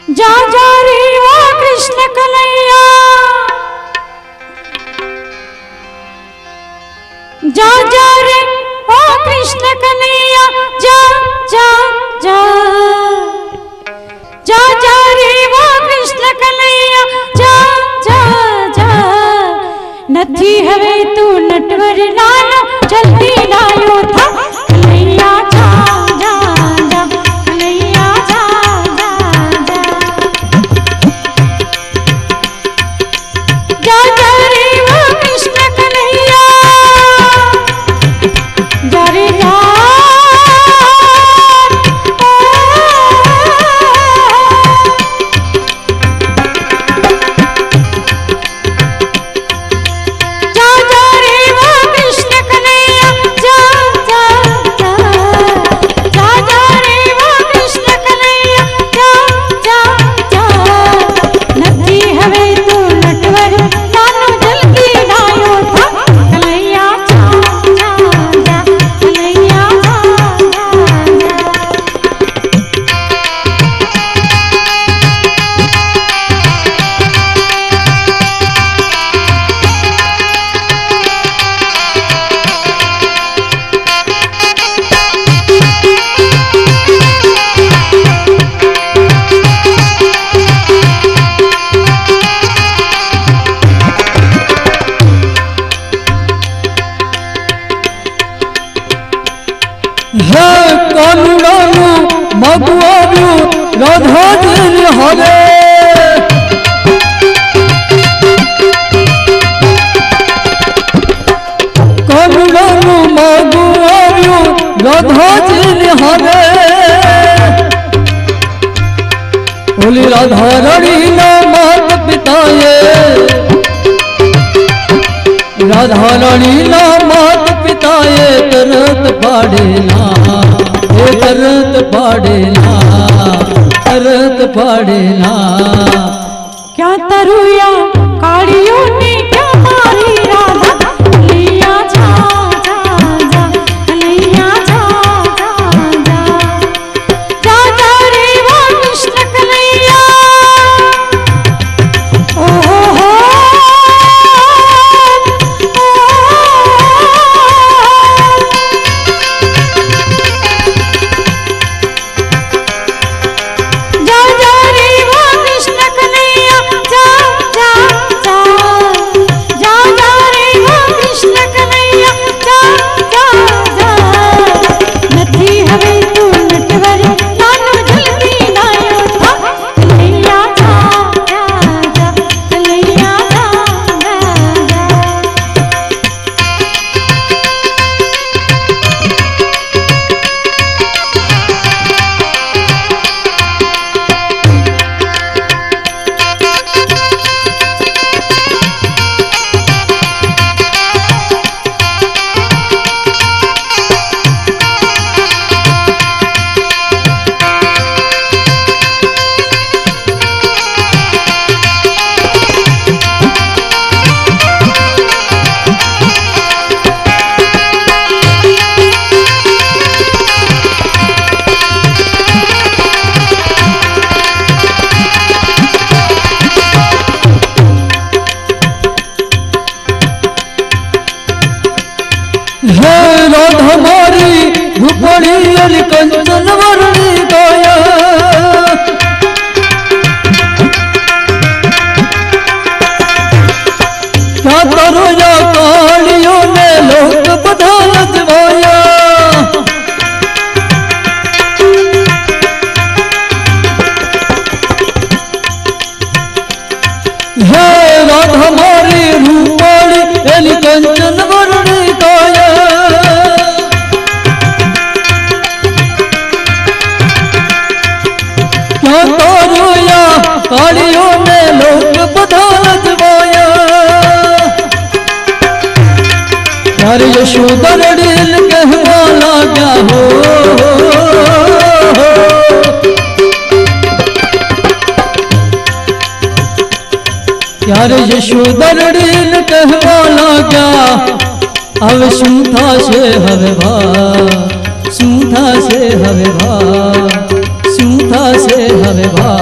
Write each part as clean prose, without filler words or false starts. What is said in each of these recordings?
जा जा रे ओ कृष्ण कन्हैया, जा जा रे ओ कृष्ण कन्हैया, जा जा जा जा जा रे ओ कृष्ण कन्हैया, जा जा जा। नथी हवे तू नटवर नानो जल्दी लायो था कन्हैया, जा जा जा कन्हैया, जा जा जा जा जा रे ओ कृष्ण कन्हैया, जा रे जा। मगुआरू राधा दिल हरे, करुणारू मगुआरू राधा दिल हरे। बोली राधा रानी ना मात पिताए, राधा रानी ना मात पिताए तरत पाड़े ना, तरत पाड़े ना, तरत पाड़े ना। क्या तरुया कालियों ने क्या मारी राधा कन्हैया, जा जा जा कन्हैया, जा जा जा जा जा रे वो कृष्ण कन्हैया। ओ हो हमारी भूपड़ी कंचन वर्णी गाया, क्या करो या कालियों ने लोक बधाल जवाया। हे राधा हमारी रूपाली कंचन वर्णी गाया, क्या करो या कालियों ने लोक बधाल जवाया। यार यशोदा दिल कहवा लगा हो, यार यशोदा दिल कहवा लगा। अब सूथा से हवे भा, सूथा से हवे भा, सूथा से हवे भा।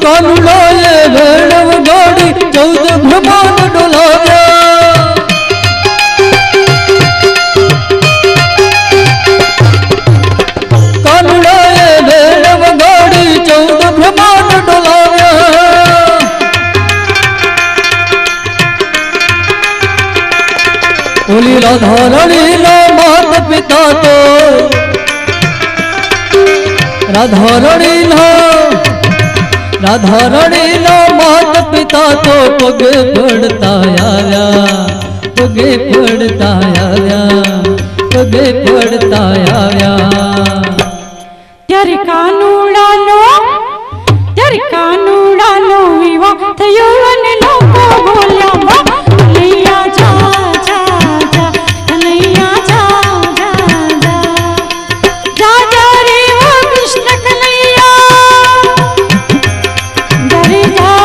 કાનુડાએ વેણવ ગાડી 14 બ્રહ્માંડ ડોલાવ્યા કાનુડાએ વેણવ ગાડી 14 બ્રહ્માંડ ડોલાવ્યા ઓલી રાધારણીના માત પિતા તો રાધારણીના માત પિતા તો પગે પડતા આવ્યા પગે પડતા આવ્યા પગે પડતા આવ્યા ત્યારે કાનુડાનો વિવાહ થયો અને લોકો બોલ્યા વાહ કનૈયા જા જા જા કનૈયા જા જા જા જા જા રે ઓ કૃષ્ણ કનૈયા જા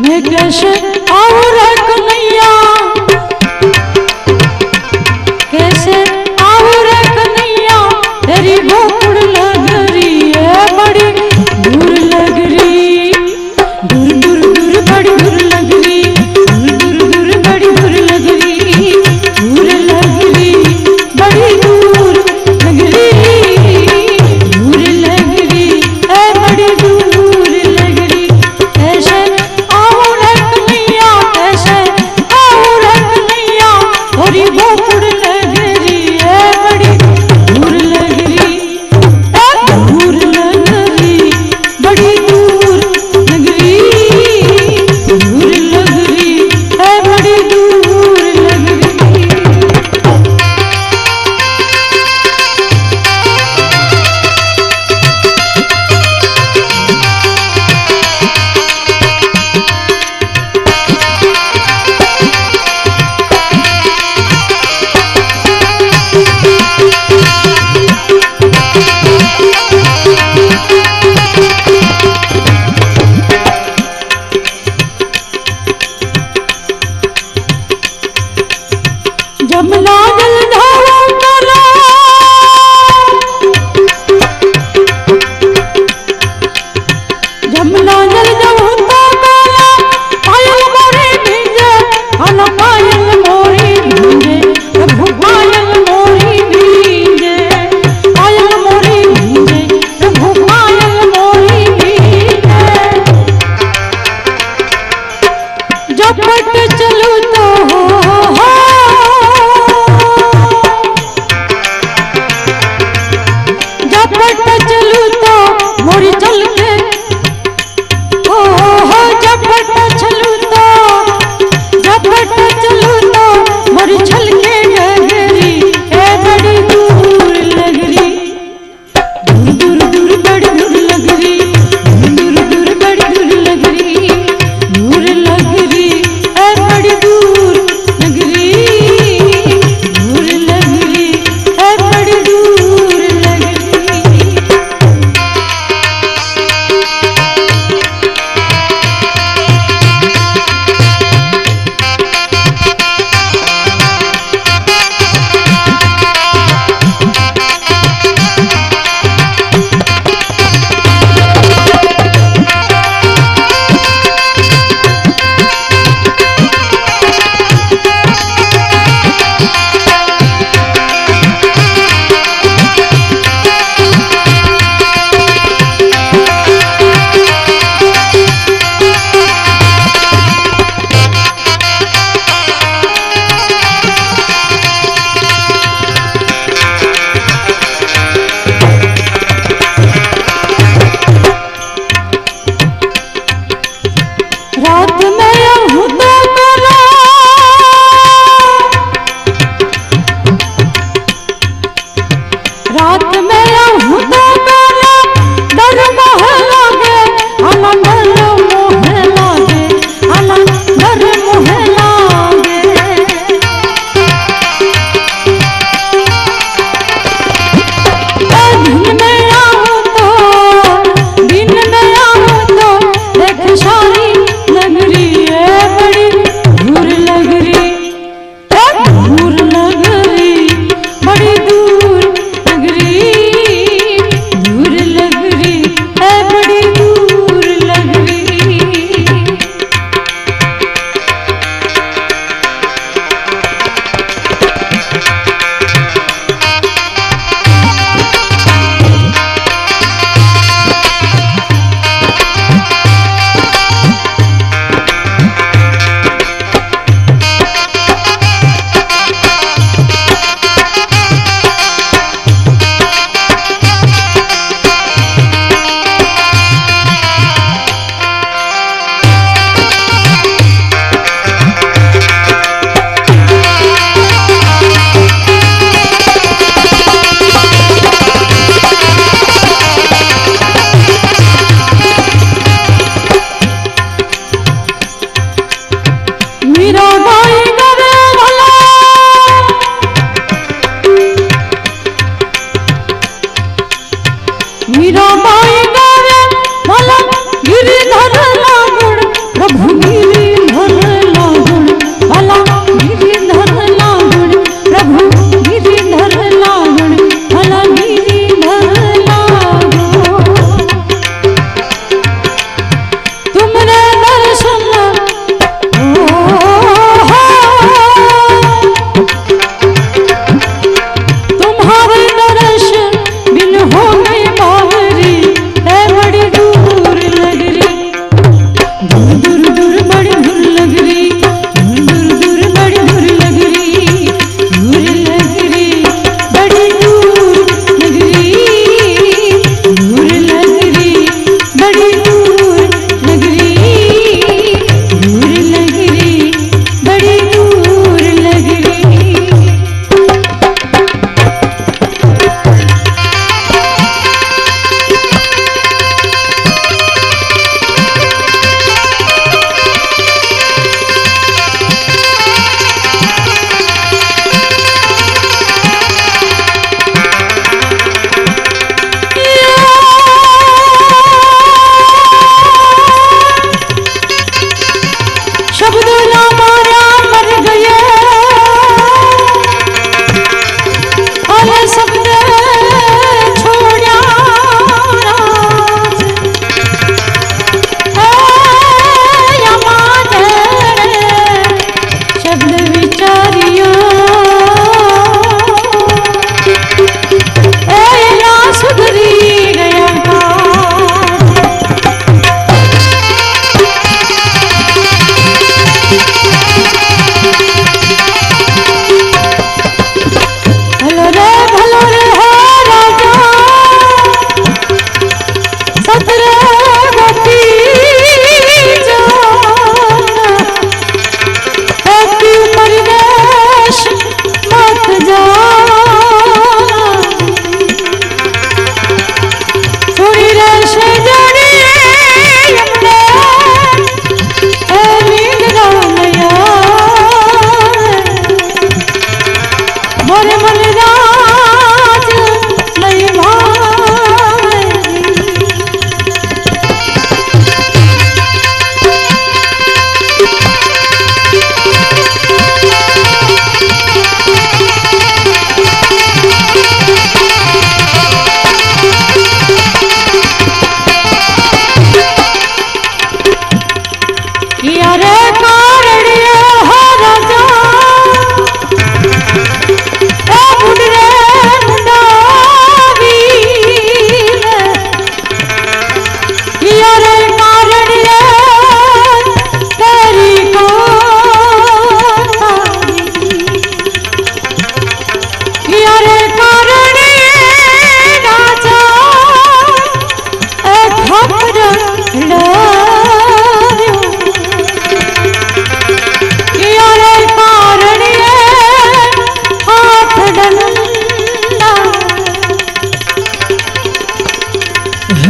मैं कैसे और कन्हैया कैसे और कन्हैया तेरी भूख लग रही है बड़ी दूर लग रही दूर दूर दूर बड़ी दूर लग रही दूर दूर दूर बड़ी दूर लग रही दूर लग रही बड़ी दूर लग रही दूर लग रही है बड़ी दूर लग रही ऐसे थोड़ी भूख लग रही है बड़ी दूर लग रही दूर लग रही बड़ी दूर लग रही दूर लग रही है बड़ी दूर लग रही जमुना जल धारा कला जमुना जल जमुता कला पायल मोरे भींजे खाना पायल मोरे भींजे प्रभु पायल मोरे भींजे पायल मोरे भींजे प्रभु पायल मोरे भींजे जब पट चलूं तो हो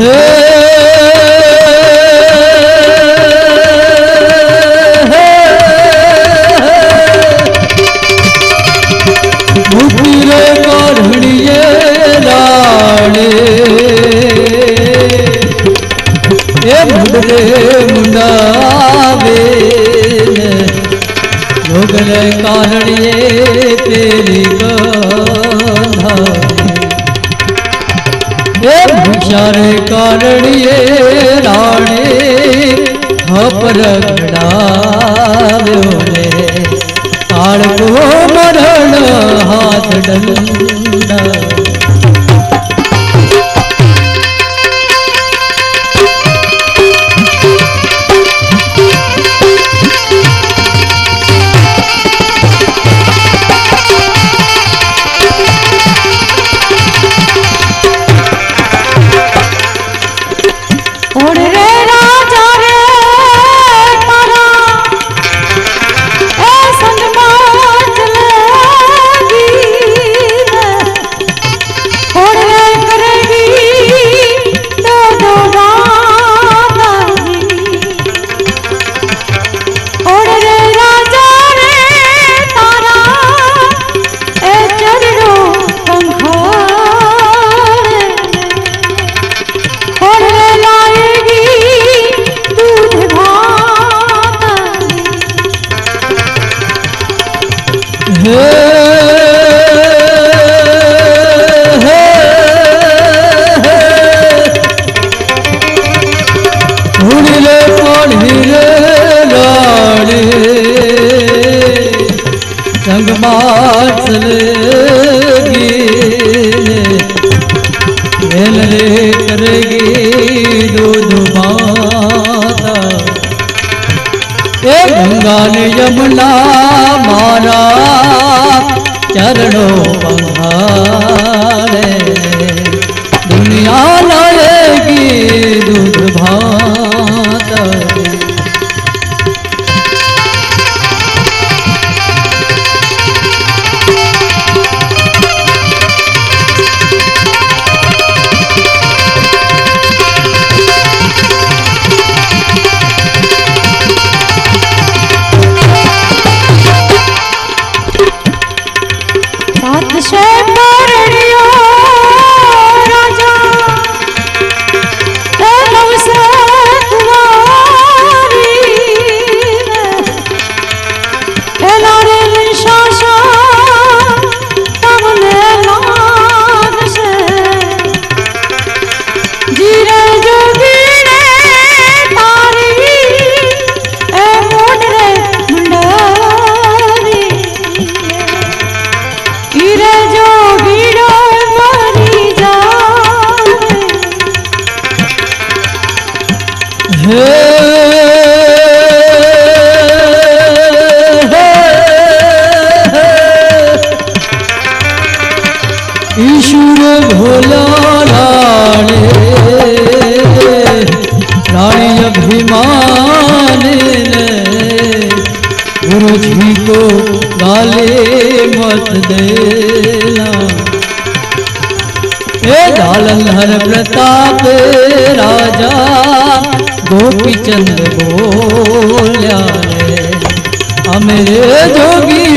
हे मुखिरे कारणिये राणे ए मुंडरे मुंडावे योगले कारणिये तेरी गाधा ए भूषारे कारणिये राणे हपर गड़ाव्यो रे काल को मरण हाथ डंडा गंगा ने यमुना मारा चरणों बंधारे दुनिया लाएगी दूध भात ईश्वर भोला राणे रानी अभिमान गुरु जी को गाले मत देना हे जालंधर प्रताप राजा गोपी चंद बोल्या रे मेरे जोगी